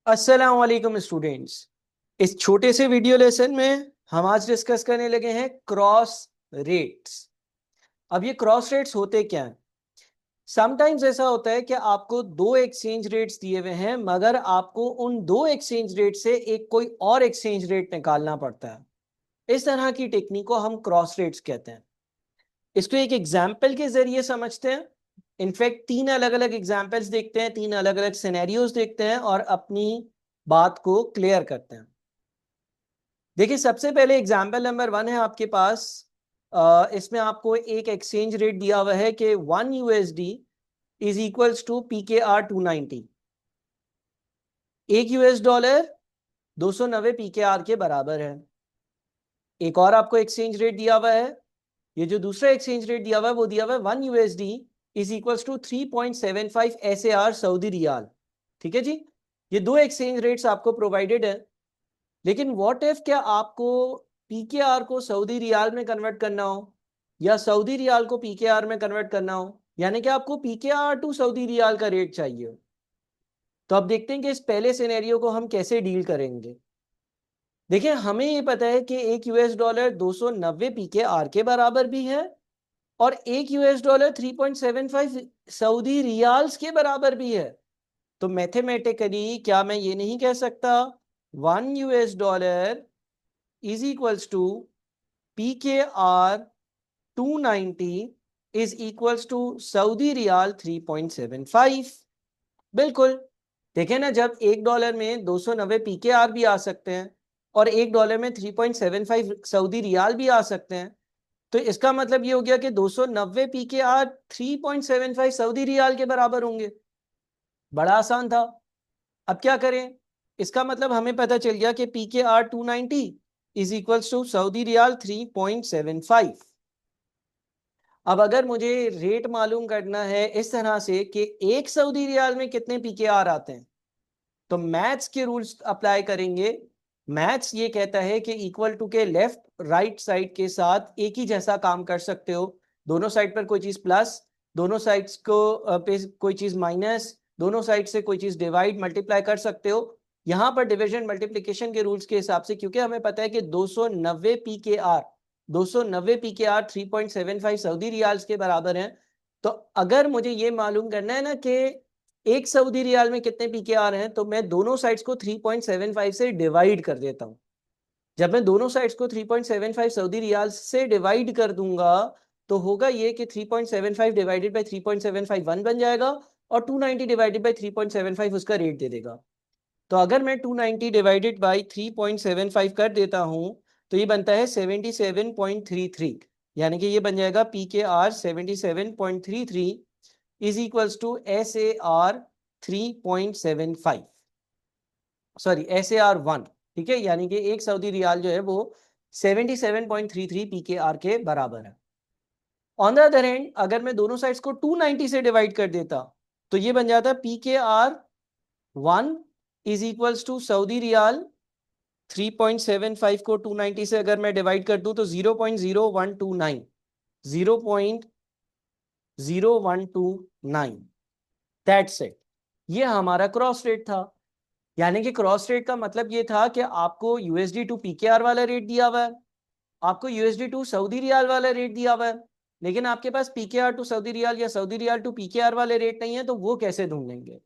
अस्सलाम वालेकुम स्टूडेंट्स। इस छोटे से वीडियो लेसन में हम आज डिस्कस करने लगे हैं क्रॉस रेट्स। अब ये क्रॉस रेट्स होते क्या हैं? समटाइम्स ऐसा होता है कि आपको दो एक्सचेंज रेट्स दिए हुए हैं, मगर आपको उन दो एक्सचेंज रेट से एक कोई और एक्सचेंज रेट निकालना पड़ता है। इस तरह की टेक्निक को हम क्रॉस रेट्स कहते हैं। इसको एक एग्जाम्पल के जरिए समझते हैं। इनफैक्ट तीन अलग अलग एग्जाम्पल्स देखते हैं, तीन अलग अलग सिनेरियोज देखते हैं और अपनी बात को क्लियर करते हैं। देखिए, सबसे पहले एग्जाम्पल नंबर 1 है आपके पास। इसमें आपको एक एक्सचेंज रेट दिया हुआ है कि 1 USD is equals to PKR 290। एक $1 290 PKR के बराबर है। एक और आपको एक्सचेंज रेट दिया हुआ है। ये जो दूसरा एक्सचेंज रेट दिया हुआ है वो दिया हुआ है 1 USD is equals to 3.75 SAR Saudi riyal. ठीक है जी। ये दो एक्सचेंज रेट्स आपको प्रोवाइडेड है। लेकिन व्हाट इफ क्या आपको पीकेआर को सऊदी रियाल में कन्वर्ट करना हो या सऊदी रियाल को पीकेआर में कन्वर्ट करना हो, यानी कि आपको पीकेआर टू सऊदी रियाल का रेट चाहिए हो। तो अब देखते हैं कि इस पहले सिनेरियो को हम कैसे डील करेंगे। देखिए, हमें ये पता है कि एक $2 290 पीकेआर के बराबर भी है और एक $3.75 सऊदी रियाल्स के बराबर भी है। तो मैथमेटिकली क्या मैं ये नहीं कह सकता $1 is equals to PKR 290 is equals to Saudi riyal 3.75? बिल्कुल। देखें ना, जब $1 में 290 PKR भी आ सकते हैं और $1 में 3.75 सऊदी रियाल भी आ सकते हैं, तो इसका मतलब ये हो गया कि 290 PKR 3.75 सऊदी रियाल के बराबर होंगे। बड़ा आसान था। अब क्या करें? इसका मतलब हमें पता चल गया कि PKR 290 is equals to Saudi riyal 3.75। अब अगर मुझे रेट मालूम करना है इस तरह से कि एक सऊदी रियाल में कितने पीकेआर आते हैं, तो मैथ्स के रूल्स अप्लाई करेंगे। मैथ्स ये कहता है कि इक्वल टू के लेफ्ट राइट साइड के साथ एक ही जैसा काम कर सकते हो। दोनों साइड पर कोई चीज प्लस, दोनों साइड्स को पे कोई चीज माइनस, दोनों साइड से कोई चीज डिवाइड मल्टीप्लाई कर सकते हो। यहां पर डिवीजन मल्टीप्लिकेशन के रूल्स के हिसाब से, क्योंकि हमें पता है कि 290 पीकेआर 3.75 सऊदी रियाल्स के बराबर हैं। तो अगर मुझे ये मालूम करना है ना कि एक सऊदी रियाल में कितने पीकेआर हैं, तो मैं दोनों साइड्स को 3.75 से डिवाइड कर देता हूं। जब मैं दोनों साइड्स को 3.75 सऊदी रियाल से डिवाइड कर दूंगा, तो होगा ये कि 3.75 डिवाइडेड बाई 3.75 1 बन जाएगा और 290 डिवाइडेड बाई 3.75 उसका रेट दे देगा। तो अगर मैं 290 डिवाइडेड बाई 3.75 कर देता हूं, तो ये बनता है 77.33। यानी कि ये बन जाएगा PKR 77.33 is equals to SAR 3.75, sorry SAR 1। ठीक है, यानी कि एक सऊदी रियाल जो है वो 77.33 PKR के बराबर है। ऑन द अदर हैंड, अगर मैं दोनों साइड्स को 290 से डिवाइड कर देता, तो ये बन जाता PKR 1 is equals to Saudi riyal 3.75 को 290 से अगर मैं डिवाइड कर दूं तो 0.0129, 0.0129। That's it. ये हमारा क्रॉस रेट था। यानी कि क्रॉस रेट का मतलब ये था कि आपको यूएसडी टू पीकेआर वाला रेट दिया हुआ है, आपको यूएसडी टू सऊदी रियाल वाला रेट दिया हुआ है, लेकिन आपके पास पीकेआर टू सऊदी रियाल या सऊदी रियाल टू पीकेआर वाले रेट नहीं है, तो वो कैसे ढूंढेंगे?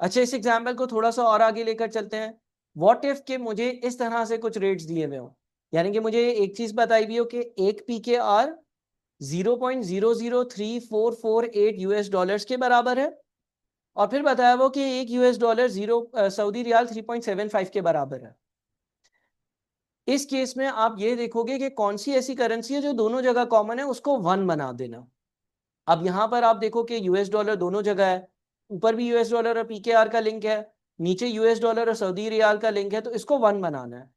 अच्छा, इस एग्जाम्पल को थोड़ा सा और आगे लेकर चलते हैं। व्हाट इफ के मुझे इस तरह से कुछ रेट्स दिए हुए हो, यानी कि मुझे एक चीज बताई हुई हो कि एक PKR 0.00348 US डॉलर्स के बराबर है और फिर बताया वो कि एक $1 सऊदी रियाल 3.75 के बराबर है। इस केस में आप ये देखोगे कि कौन सी ऐसी करेंसी है जो दोनों जगह कॉमन है, उसको 1 बना देना। अब यहां पर आप देखो कि US डॉलर दोनों जगह है, ऊपर भी US डॉलर और पीकेआर का लिंक है, नीचे US डॉलर और सऊदी रियाल का लिंक है, तो इसको 1 बनाना है।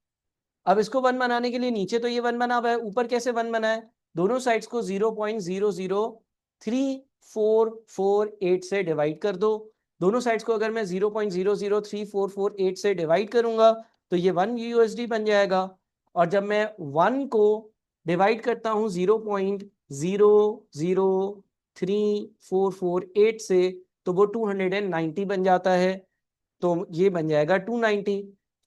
अब इसको 1 बनाने के लिए नीचे तो ये 1 बना हुआ है, ऊपर कैसे 1 बना है? दोनों साइड्स को 0.00348 से डिवाइड कर दो। दोनों साइड्स को अगर मैं 0.00348 से डिवाइड करूंगा तो ये 1 USD बन जाएगा। और जब मैं 1 को डिवाइड करता हूं 0.00348 से, तो वो 290 बन जाता है। तो ये बन जाएगा 290।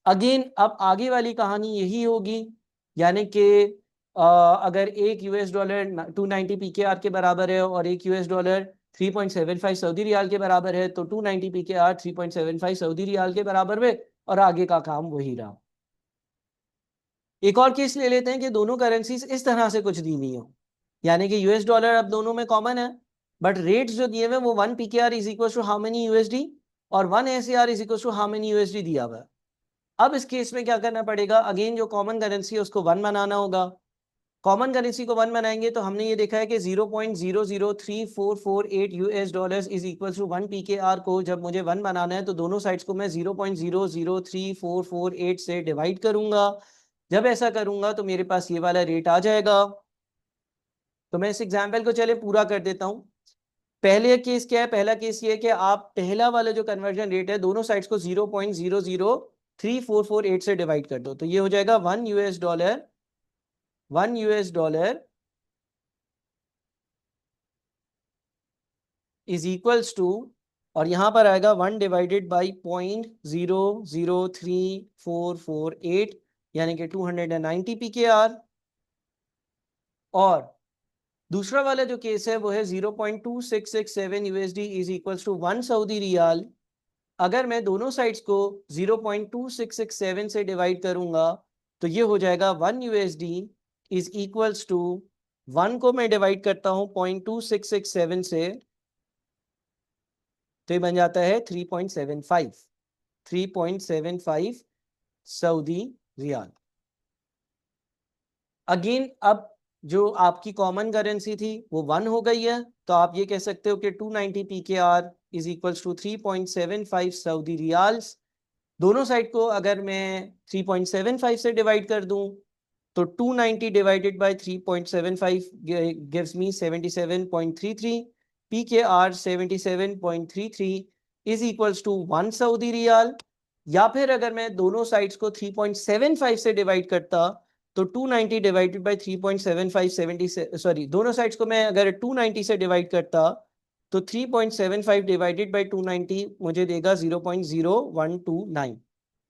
अगेन अब आगे वाली कहानी यही होगी, यानी कि अगर एक यूएस डॉलर 290 पीकेआर के बराबर है और एक यूएस डॉलर 3.75 सऊदी रियाल के बराबर है, तो 290 पीकेआर 3.75 सऊदी रियाल के बराबर में, और आगे का काम वही रहा। एक और केस ले लेते हैं कि दोनों करेंसीज इस तरह से कुछ दी हुई हो, यानी कि यूएस डॉलर अब दोनों में कॉमन है, बट रेट्स जो दिए हुए वो 1 PKR is equal to how many USD और 1 SAR is equal to how many USD दिया हुआ है। अब इस केस में क्या करना पड़ेगा, अगेन जो कॉमन करेंसी है उसको 1 बनाना होगा। कॉमन करेंसी को 1 बनाएंगे तो हमने ये देखा है कि 0.00344 US dollars is equal to 1 PKR को जब मुझे 1 बनाना है तो दोनों साइड्स को मैं 0.003448 से डिवाइड करूंगा। जब ऐसा करूंगा तो मेरे पास ये वाला रेट आ जाएगा। तो मैं इस एग्जाम्पल को चले पूरा कर देता हूं। पहले केस क्या है, पहला केस ये है कि आप पहला वाला जो कन्वर्जन रेट है दोनों साइड्स को 0.00344 से डिवाइड कर दो, तो ये हो जाएगा 1 US dollar is equals to, और यहां पर आएगा 1 डिवाइडेड बाई 0.00344 यानी कि 290 पीकेआर। और दूसरा वाला जो केस है वो है 0.2667 USD is equals to 1 Saudi riyal. अगर मैं दोनों साइड्स को 0.2667 से डिवाइड करूंगा तो ये हो जाएगा 1 यूएसडी इज इक्वल्स टू 1 को मैं डिवाइड करता हूं 0.2667 से, तो ये बन जाता है 3.75 सऊदी रियाल। अगेन अब जो आपकी कॉमन करेंसी थी वो 1 हो गई है, तो आप ये कह सकते हो कि 290 PKR is equals to 3.75 Saudi riyals. दोनों साइड को अगर मैं 3.75 से डिवाइड कर दूं तो 290 divided by 3.75 gives me 77.33। PKR 77.33 is equals to 1 Saudi riyal. या फिर अगर मैं दोनों साइड्स को 3.75 से डिवाइड करता तो 290 डिवाइडेड बाय 3.75 सॉरी, दोनों साइड्स को मैं अगर 290 से डिवाइड करता तो 3.75 डिवाइडेड बाय 290 मुझे देगा 0.0129।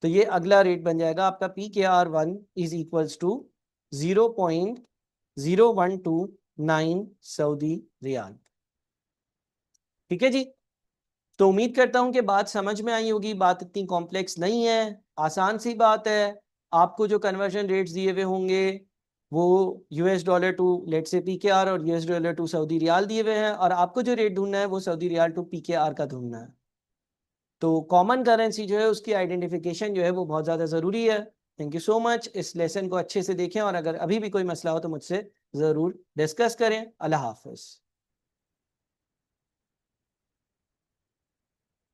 तो ये अगला रेट बन जाएगा आपका PKR1 is equals to 0.0129 Saudi riyal. ठीक है जी, तो उम्मीद करता हूं कि बात समझ में आई होगी। बात इतनी कॉम्प्लेक्स नहीं है, आसान सी बात है। आपको जो कन्वर्जन रेट्स दिए हुए होंगे वो US dollar to let's say PKR और US dollar to Saudi riyal दिए हुए हैं, और आपको जो रेट ढूंढना है वो सऊदी रियाल टू पीकेआर का ढूंढना है। तो कॉमन करेंसी जो है उसकी आइडेंटिफिकेशन जो है वो बहुत ज़्यादा ज़रूरी है। Thank you so much. इस लेसन को अच्छे से देखें और अगर अभी भी कोई मसला हो तो मुझसे ज़रूर डिस्कस करें। अल्लाह हाफ़िज़।